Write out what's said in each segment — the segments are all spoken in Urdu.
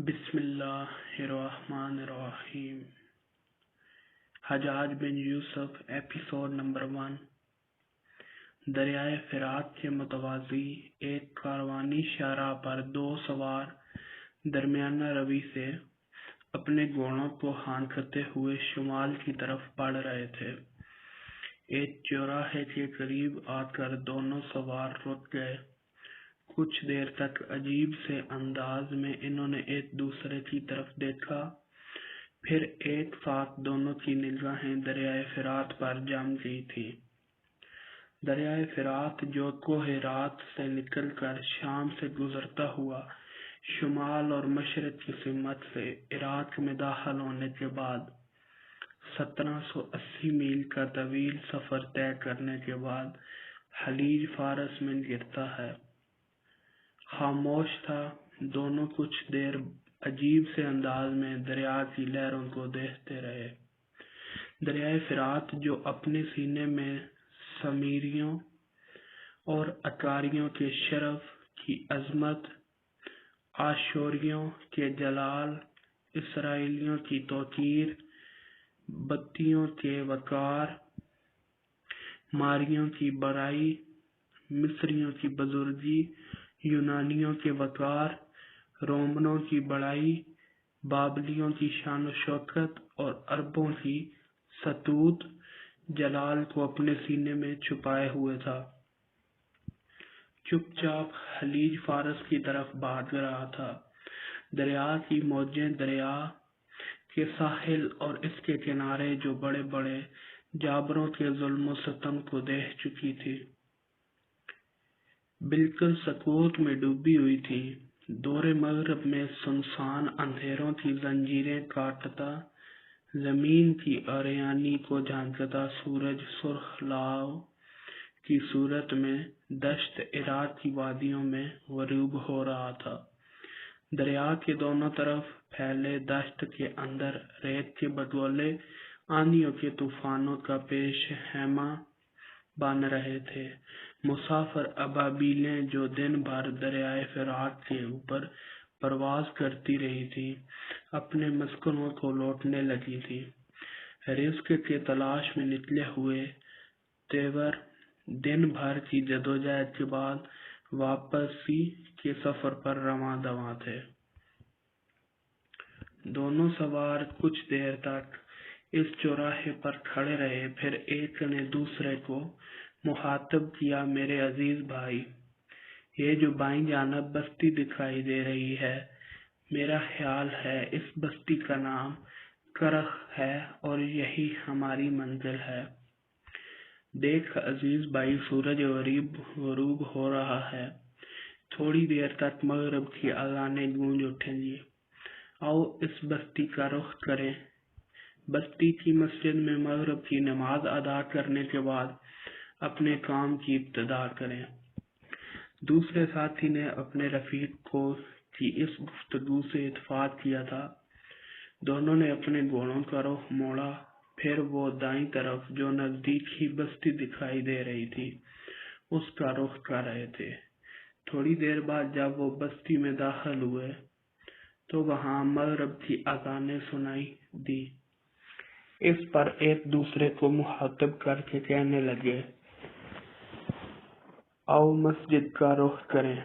بسم اللہ الرحمن الرحیم۔ حجاج بن یوسف ایپیسوڈ نمبر 1۔ دریائے فرات کے متوازی ایک کاروانی شاہراہ پر دو سوار درمیانہ روی سے اپنے گھوڑوں کو ہانکتے ہوئے شمال کی طرف بڑھ رہے تھے۔ ایک چوراہے کے قریب آ کر دونوں سوار رک گئے۔ کچھ دیر تک عجیب سے انداز میں انہوں نے ایک دوسرے کی طرف دیکھا، پھر ایک ساتھ دونوں کی نگاہیں دریائے فرات پر جم گئی تھی۔ دریائے فرات جو کوہ ہرات سے نکل کر شام سے گزرتا ہوا شمال اور مشرق کی سمت سے عراق میں داخل ہونے کے بعد 1780 میل کا طویل سفر طے کرنے کے بعد خلیج فارس میں گرتا ہے۔ خاموش تھا، دونوں کچھ دیر عجیب سے انداز میں دریا کی لہروں کو دیکھتے رہے۔ دریائے فرات جو اپنے سینے میں سامریوں اور اکاریوں کے شرف کی عظمت، آشوریوں کے جلال، اسرائیلیوں کی توقیر، بتیوں کے وقار، ماریوں کی بڑائی، مصریوں کی بزرگی، یونانیوں کے وقار، رومنوں کی بڑائی، بابلیوں کی شان و شوکت اور عربوں کی سطوت جلال کو اپنے سینے میں چھپائے ہوئے تھا۔ چپ چاپ خلیج فارس کی طرف بھاگ رہا تھا۔ دریا کی موجیں دریا کے ساحل اور اس کے کنارے جو بڑے بڑے جابروں کے ظلم و ستم کو دیکھ چکی تھی، بالکل سکوت میں ڈوبی ہوئی تھی۔ دور مغرب میں سنسان اندھیروں کی زنجیریں کاٹتا، زمین کی عریانی کو جھانکتا سورج سرخ لاؤ کی صورت میں دشت عراق کی وادیوں میں غروب ہو رہا تھا۔ دریا کے دونوں طرف پھیلے دشت کے اندر ریت کے بگولے آندھیوں کے طوفانوں کا پیش خیمہ بن رہے تھے۔ مسافر ابابیلیں جو دن بھر دریائے فرات کے اوپر پرواز کرتی رہی تھی، اپنے مسکنوں کو لوٹنے لگی تھی۔ رزق کے تلاش میں نکلے ہوئے تیور دن بھر کی جدوجہد کے بعد واپسی کے سفر پر رواں دواں تھے۔ دونوں سوار کچھ دیر تک اس چوراہے پر کھڑے رہے، پھر ایک نے دوسرے کو مخاطب کیا، میرے عزیز بھائی، یہ جو بائیں جانب بستی دکھائی دے رہی ہے، میرا خیال ہے اس بستی کا نام کرخ ہے اور یہی ہماری منزل ہے۔ دیکھ عزیز بھائی، سورج غروب ہو رہا ہے، تھوڑی دیر تک مغرب کی اذانیں گونج اٹھیں گی، آؤ اس بستی کا رخ کریں۔ بستی کی مسجد میں مغرب کی نماز ادا کرنے کے بعد اپنے کام کی ابتدا کریں۔ دوسرے ساتھی نے اپنے رفیق کی اس گفتگو سے اتفاق کیا تھا۔ دونوں نے اپنے گھوڑوں کا رخ موڑا، پھر وہ دائیں طرف جو نزدیک ہی بستی دکھائی دے رہی تھی اس کا رخ کر رہے تھے۔ تھوڑی دیر بعد جب وہ بستی میں داخل ہوئے تو وہاں مغرب کی اذانیں سنائی دی۔ اس پر ایک دوسرے کو مخاطب کر کے کہنے لگے، آؤ مسجد کا رخ کریں،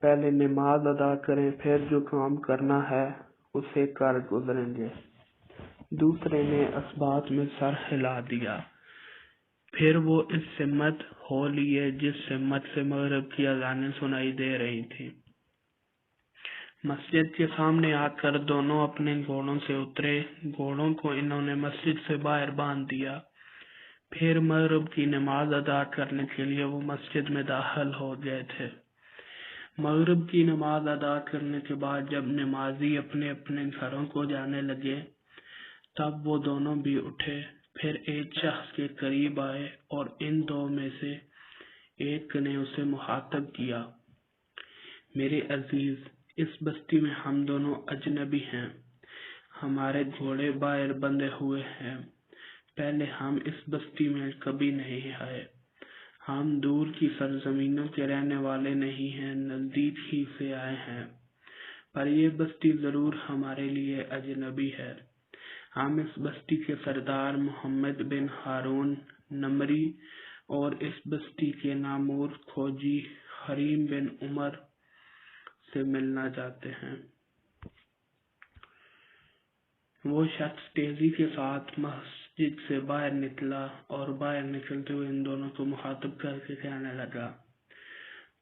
پہلے نماز ادا کریں، پھر جو کام کرنا ہے اسے کر گزریں گے۔ دوسرے نے اس بات میں سر ہلا دیا، پھر وہ اس سمت ہو لیے جس سمت سے مغرب کی اذانیں سنائی دے رہی تھیں۔ مسجد کے سامنے آ کر دونوں اپنے گھوڑوں سے اترے۔ گھوڑوں کو انہوں نے مسجد سے باہر باندھ دیا، پھر مغرب کی نماز ادا کرنے کے لیے وہ مسجد میں داخل ہو گئے تھے۔ مغرب کی نماز ادا کرنے کے بعد جب نمازی اپنے اپنے گھروں کو جانے لگے تب وہ دونوں بھی اٹھے، پھر ایک شخص کے قریب آئے اور ان دو میں سے ایک نے اسے مخاطب کیا، میرے عزیز، اس بستی میں ہم دونوں اجنبی ہیں، ہمارے گھوڑے باہر بندھے ہوئے ہیں، پہلے ہم اس بستی میں کبھی نہیں آئے، ہم دور کی سرزمینوں کے رہنے والے نہیں ہیں، نزدیک ہی سے آئے ہیں۔ پر یہ بستی ضرور ہمارے لیے اجنبی ہے۔ ہم اس بستی کے سردار محمد بن ہارون نمری اور اس بستی کے نامور کھوجی حریم بن عمر سے ملنا چاہتے ہیں۔ وہ شخص تیزی کے ساتھ مسجد سے باہر نکلا اور باہر نکلتے ہوئے ان دونوں کو مخاطب کر کے کہنے لگا،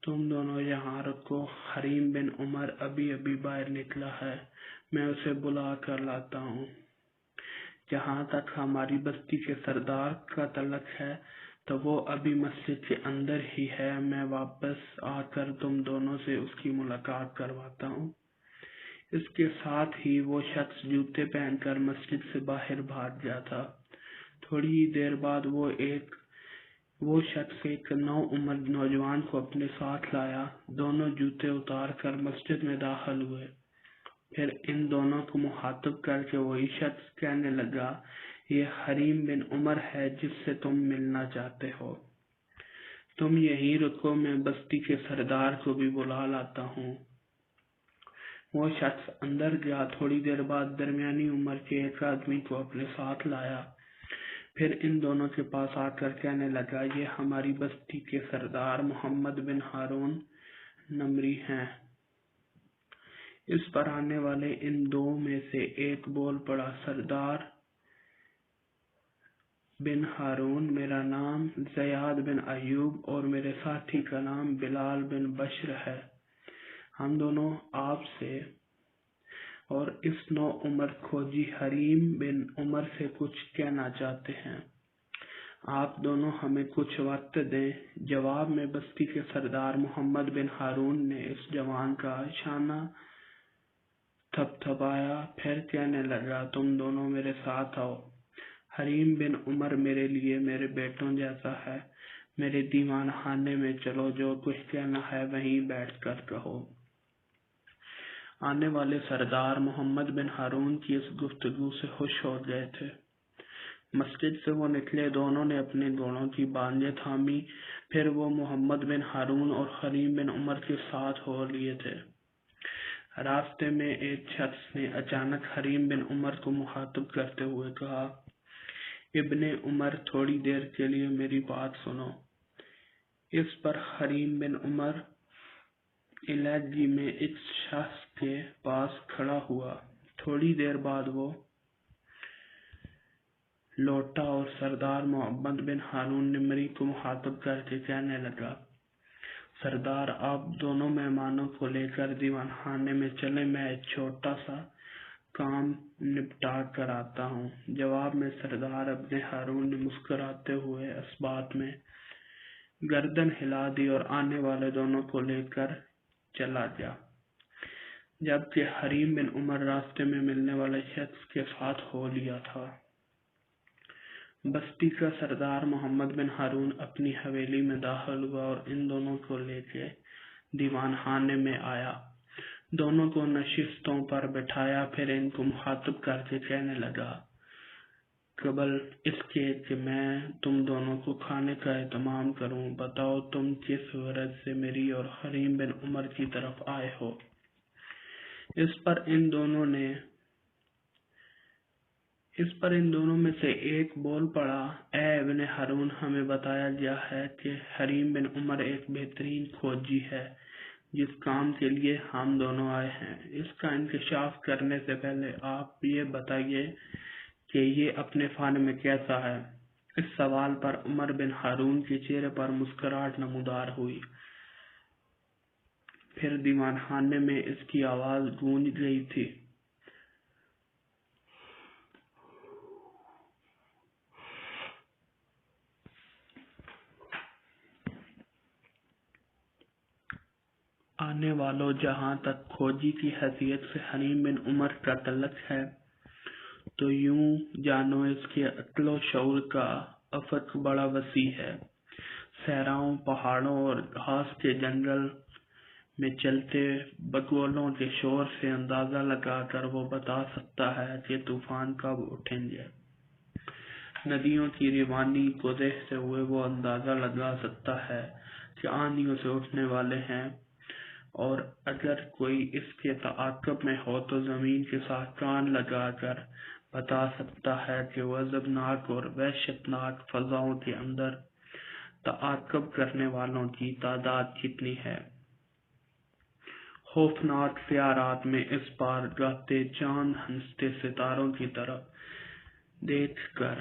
تم دونوں یہاں رکو، حریم بن عمر ابھی ابھی باہر نکلا ہے، میں اسے بلا کر لاتا ہوں۔ جہاں تک ہماری بستی کے سردار کا تعلق ہے تو وہ ابھی مسجد کے اندر ہی ہے، میں واپس آ کر تم دونوں سے اس کی ملاقات کرواتا ہوں۔ اس کے ساتھ ہی وہ شخص جوتے پہن کر مسجد سے باہر بھاگ گیا تھا۔ تھوڑی ہی دیر بعد وہ شخص ایک نوعمر نوجوان کو اپنے ساتھ لایا۔ دونوں جوتے اتار کر مسجد میں داخل ہوئے۔ پھر ان دونوں کو مخاطب کر کے وہی شخص کہنے لگا، یہ حریم بن عمر ہے جس سے تم ملنا چاہتے ہو، تم یہیں رکو، میں بستی کے سردار کو بھی بلا لاتا ہوں۔ وہ شخص اندر گیا۔ تھوڑی دیر بعد درمیانی عمر کے ایک آدمی کو اپنے ساتھ لایا، پھر ان دونوں کے پاس آ کر کہنے لگا، یہ ہماری بستی کے سردار محمد بن ہارون نمری ہیں۔ اس پر آنے والے ان دو میں سے ایک بول پڑا، سردار بن ہارون، میرا نام زیاد بن ایوب اور میرے ساتھی کا نام بلال بن بشر ہے۔ ہم دونوں آپ سے اور اس نو عمر کھوجی حریم بن عمر سے کچھ کہنا چاہتے ہیں، آپ دونوں ہمیں کچھ وقت دیں۔ جواب میں بستی کے سردار محمد بن ہارون نے اس جوان کا شانہ تھپتھپایا، پھر کہنے لگا، تم دونوں میرے ساتھ آؤ۔ حریم بن عمر میرے لیے میرے بیٹوں جیسا ہے، میرے دیوان خانے میں چلو، جو کچھ کہنا ہے وہیں بیٹھ کر کہو۔ آنے والے سردار محمد بن ہارون کی اس گفتگو سے خوش ہو گئے تھے۔ مسجد سے وہ نکلے، دونوں نے اپنے گھوڑوں کی بانجیں تھامی، پھر وہ محمد بن ہارون اور حریم بن عمر کے ساتھ ہو لیے تھے۔ راستے میں ایک شخص نے اچانک حریم بن عمر کو مخاطب کرتے ہوئے کہا، ابن عمر، تھوڑی دیر کے لیے میری بات سنو۔ اس پر حریم بن عمر علیحدگی میں ایک شخص کے پاس کھڑا ہوا۔ تھوڑی دیر بعد وہ لوٹا اور سردار محمد بن ہارون نمری کو مخاطب کر کے کہنے لگا، سردار، آپ دونوں مہمانوں کو لے کر دیوان خانے میں چلیں، میں ایک چھوٹا سا کام نپٹا کر آتا ہوں۔ جواب میں سردار ابن ہارون نے مسکراتے ہوئے اس بات میں گردن ہلا دی اور آنے والے دونوں کو لے کر چلا گیا، جبکہ حریم بن عمر راستے میں ملنے والے شخص کے ساتھ ہو لیا تھا۔ بستی کا سردار محمد بن ہارون اپنی حویلی میں داخل ہوا اور ان دونوں کو لے کے دیوان خانے میں آیا۔ دونوں کو نشستوں پر بٹھایا، پھر ان کو مخاطب کر کے کہنے لگا، قبل اس کے کہ میں تم دونوں کو کھانے کا اہتمام کروں، بتاؤ تم کس غرض سے میری اور حریم بن عمر کی طرف آئے ہو۔ اس پر ان دونوں میں سے ایک بول پڑا، اے ابن ہارون، ہمیں بتایا گیا ہے کہ حریم بن عمر ایک بہترین کھوجی ہے جس کام کے لیے ہم دونوں آئے ہیں۔ اس کا انکشاف کرنے سے پہلے آپ یہ بتائیے کہ یہ اپنے فن میں کیسا ہے۔ اس سوال پر عمر بن ہارون کے چہرے پر مسکراہٹ نمودار ہوئی۔ پھر دیوان خانے میں اس کی آواز گونج گئی تھی، آنے والوں، جہاں تک کھوجی کی حیثیت سے حریم بن عمر کا تعلق ہے تو یوں جانو اس کے عقل و شعور کا افق بڑا وسیع ہے۔ صحراؤں، پہاڑوں اور گھاس کے جنگل میں چلتے بگولوں کے شور سے اندازہ لگا کر وہ بتا سکتا ہے کہ طوفان کب اٹھیں گے۔ ندیوں کی روانی کو دیکھتے ہوئے وہ اندازہ لگا سکتا ہے کہ آندھیوں سے اٹھنے والے ہیں۔ اور اگر کوئی اس کے تعاقب میں ہو تو زمین کے ساتھ کان لگا کر بتا سکتا ہے کہ غضبناک اور وحشتناک فضاؤں کے اندر تعاقب کرنے والوں کی تعداد کتنی ہے۔ خوفناک سیارات میں اس بار گاہتے چاند ہنستے ستاروں کی طرف دیکھ کر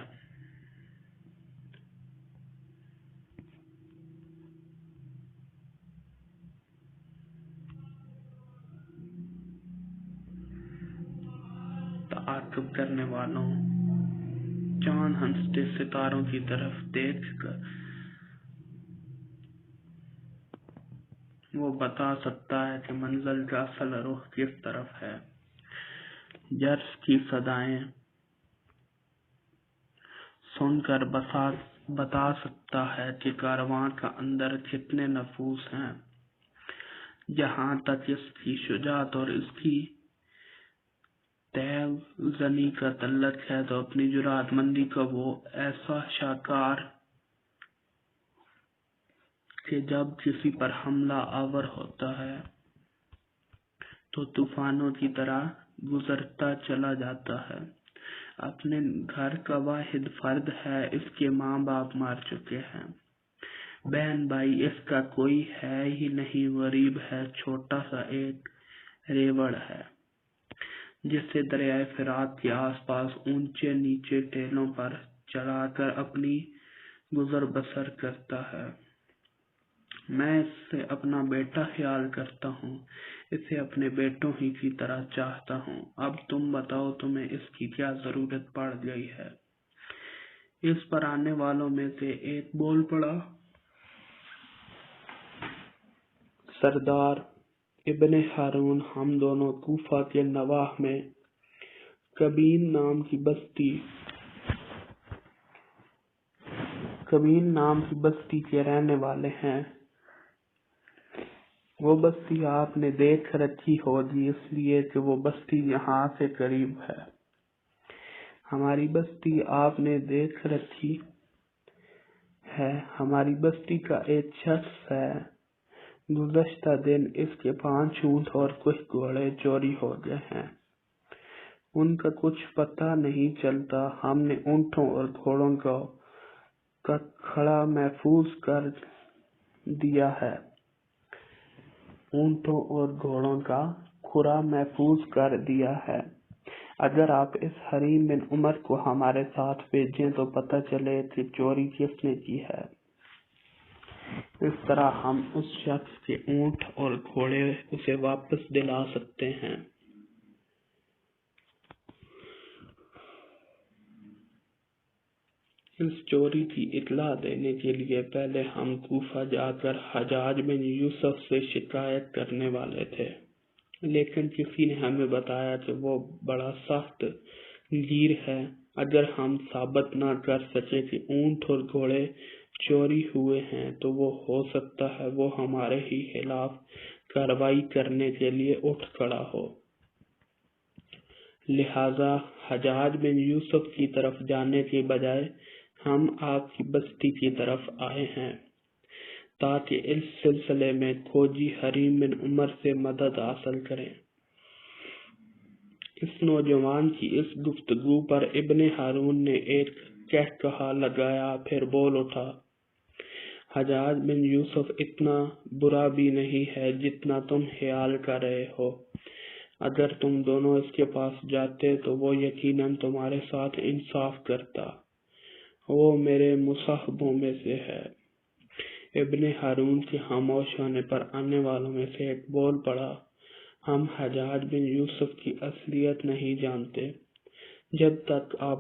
تعاقب کرنے والوں چاند ہنستے ستاروں کی طرف دیکھ کر وہ بتا سکتا ہے کہ منزل کا اصل رخ کس طرف ہے۔ جرس کی صدائیں سن کر بتا سکتا ہے کہ کارواں کا اندر کتنے نفوس ہیں۔ جہاں تک اس کی شجاعت اور اس کی تیغ زنی کا تعلق ہے تو اپنی جرأت مندی کا وہ ایسا شاکار کہ جب کسی پر حملہ آور ہوتا ہے تو طوفانوں کی طرح گزرتا چلا جاتا ہے۔ اپنے گھر کا واحد فرد ہے، اس کے ماں باپ مر چکے ہیں، بہن بھائی اس کا کوئی ہے ہی نہیں، غریب ہے، چھوٹا سا ایک ریوڑ ہے جسے دریائے فرات کے آس پاس اونچے نیچے ٹیلوں پر چلا کر اپنی گزر بسر کرتا ہے۔ میں اس سے اپنا بیٹا خیال کرتا ہوں، اسے اپنے بیٹوں ہی کی طرح چاہتا ہوں۔ اب تم بتاؤ تمہیں اس کی کیا ضرورت پڑ گئی ہے؟ اس پر آنے والوں میں سے ایک بول پڑا، سردار ابن ہارون، ہم دونوں کوفہ کے نواح میں کبین نام کی بستی کے رہنے والے ہیں۔ وہ بستی آپ نے دیکھ رکھی ہوگی اس لیے کہ وہ بستی یہاں سے قریب ہے۔ ہماری بستی آپ نے دیکھ رکھی ہے، ہماری بستی کا ایک شخص ہے، گزشتہ دن اس کے 5 اونٹ اور کچھ گھوڑے چوری ہو گئے ہیں، ان کا کچھ پتہ نہیں چلتا۔ ہم نے اونٹوں اور گھوڑوں کا کھڑا محفوظ کر دیا ہے، اونٹوں اور گھوڑوں کا کھرا محفوظ کر دیا ہے۔ اگر آپ اس حریم بن عمر کو ہمارے ساتھ بھیجیں تو پتہ چلے کہ چوری کس نے کی ہے، اس طرح ہم اس شخص کے اونٹ اور گھوڑے اسے واپس دلا سکتے ہیں۔ اس چوری کی اطلاع دینے کے لیے پہلے ہم کوفہ جا کر حجاج بن یوسف سے شکایت کرنے والے تھے، لیکن کسی نے ہمیں بتایا کہ وہ بڑا سخت گیر ہے۔ اگر ہم ثابت نہ کر سکے کہ اونٹ اور گھوڑے چوری ہوئے ہیں تو وہ ہو سکتا ہے وہ ہمارے ہی خلاف کارروائی کرنے کے لیے اٹھ کھڑا ہو۔ لہذا حجاج بن یوسف کی طرف جانے کے بجائے ہم آپ کی بستی کی طرف آئے ہیں تاکہ اس سلسلے میں کھوجی حریم بن عمر سے مدد حاصل کریں۔ اس نوجوان کی اس گفتگو پر ابن ہارون نے ایک کہا لگایا، پھر بول اٹھا، حجاج بن یوسف اتنا برا بھی نہیں ہے جتنا تم خیال کر رہے ہو۔ اگر تم دونوں اس کے پاس جاتے تو وہ یقیناً تمہارے ساتھ انصاف کرتا، وہ میرے مصاحبوں میں سے ہے۔ ابن ہارون کے خاموش ہونے پر آنے والوں میں سے ایک بول پڑا، ہم حجاج بن یوسف کی اصلیت نہیں جانتے۔ جب تک آپ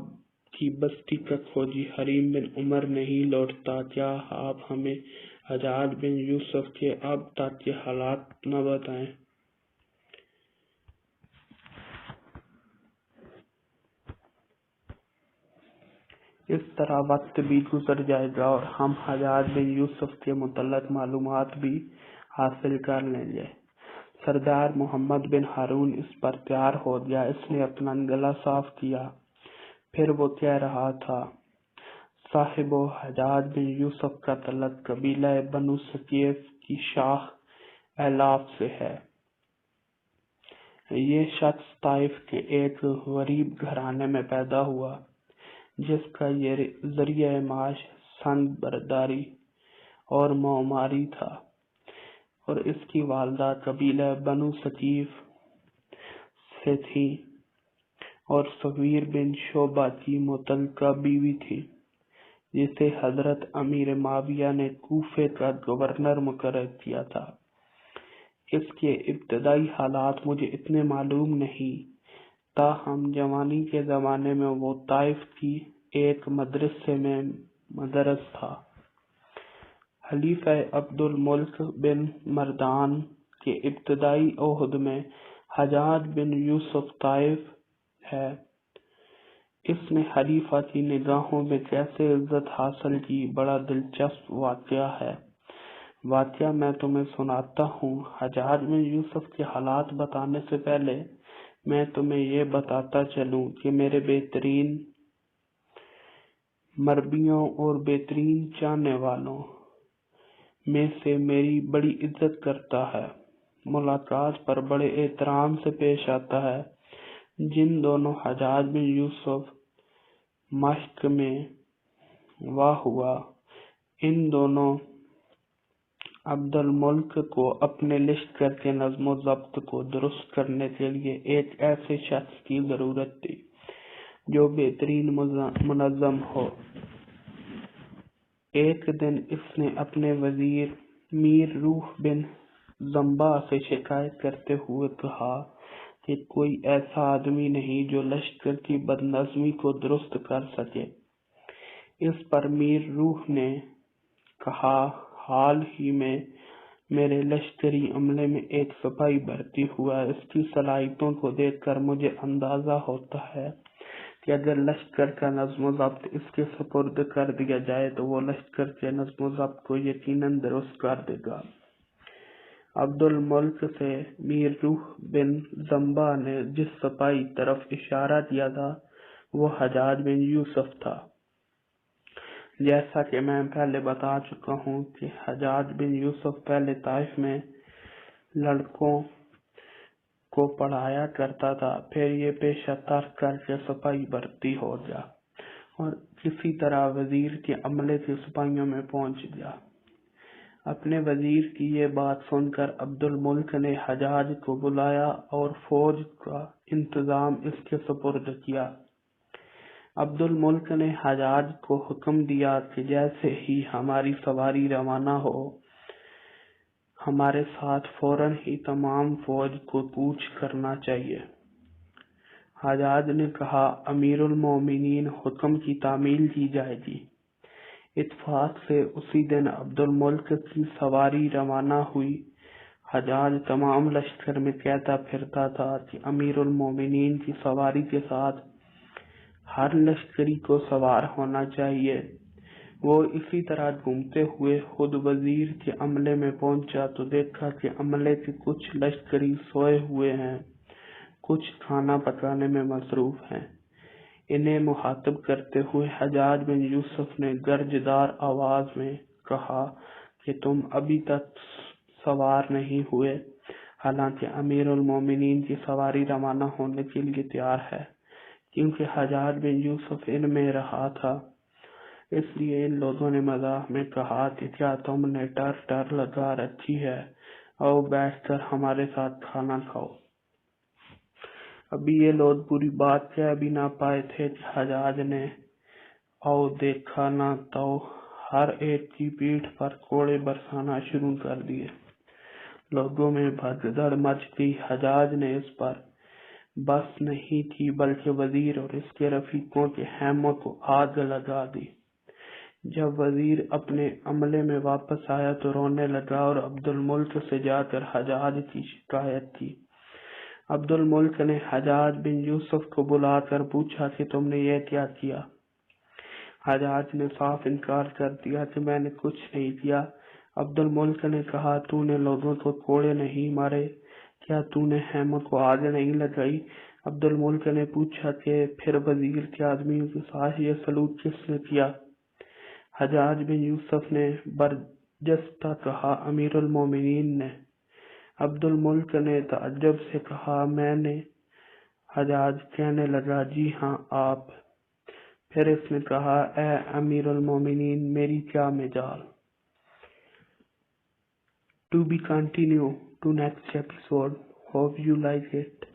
کی بستی کا کھوجی حریم بن عمر نہیں لوٹتا، کیا آپ ہمیں حجاج بن یوسف کے اب تک کے حالات نہ بتائیں؟ اس طرح وقت بھی گزر جائے گا اور ہم حجاج بن یوسف کے متعلق معلومات بھی حاصل کر لیں گے۔ سردار محمد بن ہارون اس پر تیار ہو گیا، اس نے اپنا گلا صاف کیا، پھر وہ کہہ رہا تھا، صاحبو، حجاج بن یوسف کا تعلق قبیلہ بنو ثقیف کی شاخ الاف سے ہے۔ یہ شخص طائف کے ایک غریب گھرانے میں پیدا ہوا جس کا یہ ذریعہ معاش سنگ برداری اور معماری تھا، اور اس کی والدہ قبیلہ بنو ثقیف سے تھی اور صغیر بن شعبہ کی متعلقہ بیوی تھی، جسے حضرت امیر معاویہ نے کوفے کا گورنر مقرر کیا تھا۔ اس کے ابتدائی حالات مجھے اتنے معلوم نہیں، تاہم جوانی کے زمانے میں وہ طائف کی ایک مدرسے میں مدرس تھا۔ خلیفہ عبد الملک بن مردان کے ابتدائی عہد میں حجاج بن یوسف طائف ہے۔ اس نے خلیفہ کی نگاہوں میں کیسے عزت حاصل کی، بڑا دلچسپ واقعہ ہے۔ واقعہ میں تمہیں سناتا ہوں۔ حجاج بن یوسف کے حالات بتانے سے پہلے میں تمہیں یہ بتاتا چلوں کہ میرے بہترین مربیوں اور بہترین چاہنے والوں میں سے میری بڑی عزت کرتا ہے، ملاقات پر بڑے احترام سے پیش آتا ہے۔ جن دونوں حجاج بن یوسف مشق میں واہ ہوا، ان دونوں عبد الملک کو اپنے لشکر کے نظم و ضبط کو درست کرنے کے لیے ایک ایسے شخص کی ضرورت تھی جو بہترین منظم ہو۔ ایک دن اس نے اپنے وزیر میر روح بن زمبا سے شکایت کرتے ہوئے کہا کہ کوئی ایسا آدمی نہیں جو لشکر کی بدنظمی کو درست کر سکے۔ اس پر میر روح نے کہا، حال ہی میں میرے لشکری عملے میں ایک سپاہی بھرتی ہوا ہے۔ اس کی صلاحیتوں کو دیکھ کر مجھے اندازہ ہوتا ہے کہ اگر لشکر کا نظم و ضبط اس کے سپرد کر دیا جائے تو وہ لشکر کے نظم و ضبط کو یقیناً درست کر دے گا۔ عبد الملک سے میر روح بن زمبا نے جس سپاہی طرف اشارہ کیا تھا وہ حجاج بن یوسف تھا۔ جیسا کہ میں پہلے بتا چکا ہوں کہ حجاج بن یوسف پہلے طائف میں لڑکوں کو پڑھایا کرتا تھا، پھر یہ پیشہ ترک کر کے سپاہی بھرتی ہو گیا اور کسی طرح وزیر کے عملے کے سپاہیوں میں پہنچ گیا۔ اپنے وزیر کی یہ بات سن کر عبد الملک نے حجاج کو بلایا اور فوج کا انتظام اس کے سپرد کیا۔ عبد الملک نے حجاج کو حکم دیا کہ جیسے ہی ہماری سواری روانہ ہو، ہمارے ساتھ فوراً ہی تمام فوج کو کوچ کرنا چاہیے۔ حجاج نے کہا، امیر المومنین، حکم کی تعمیل کی جائے گی۔ اتفاق سے اسی دن عبد الملک کی سواری روانہ ہوئی۔ حجاج تمام لشکر میں کہتا پھرتا تھا کہ امیر المومنین کی سواری کے ساتھ ہر لشکری کو سوار ہونا چاہیے۔ وہ اسی طرح گھومتے ہوئے خود وزیر کے عملے میں پہنچا تو دیکھا کہ عملے کے کچھ لشکری سوئے ہوئے ہیں، کچھ کھانا پکانے میں مصروف ہیں۔ انہیں مخاطب کرتے ہوئے حجاج بن یوسف نے گرجدار آواز میں کہا کہ تم ابھی تک سوار نہیں ہوئے، حالانکہ امیر المومنین کی سواری روانہ ہونے کے لیے تیار ہے۔ کیونکہ حجاج بن یوسف ان میں رہا تھا، اس لیے ان لوگوں نے مزاح میں کہا کہ کیا تم نے ٹر لگا رکھی ہے، آؤ بیٹھ کر ہمارے ساتھ کھانا کھاؤ۔ ابھی یہ لوگ پوری بات کہہ بھی نہ پائے تھے کہ حجاج نے آؤ دیکھا نہ تو ہر ایک کی پیٹھ پر کوڑے برسانا شروع کر دیے۔ لوگوں میں بھگدڑ مچ گئی۔ حجاج نے اس پر بس نہیں کی بلکہ وزیر اور اس کے رفیقوں کے خیموں کو آگ لگا دی۔ جب وزیر اپنے عملے میں واپس آیا تو رونے لگا اور عبد الملک سے جا کر حجاج کی شکایت کی۔ عبد الملک نے حجاج بن یوسف کو بلا کر پوچھا کہ تم نے یہ کیا کیا؟ حجاج نے صاف انکار کر دیا کہ میں نے کچھ نہیں کیا۔ عبد الملک نے کہا، تو نے لوگوں کو کوڑے نہیں مارے، کیا تو نے خیموں کو آگ نہیں لگائی؟ عبد الملک نے پوچھا کہ پھر وزیر کے آدمیوں کے ساتھ یہ سلوک کس نے کیا؟ حجاج بن یوسف نے برجستہ کہا، امیر المومنین نے۔ عبد الملک نے تعجب سے کہا۔ میں نے حجاج کہنے لگا جی ہاں آپ۔ پھر اس نے کہا اے امیر المومنین میری کیا مجال۔ To be continued to next episode. Hope you like it.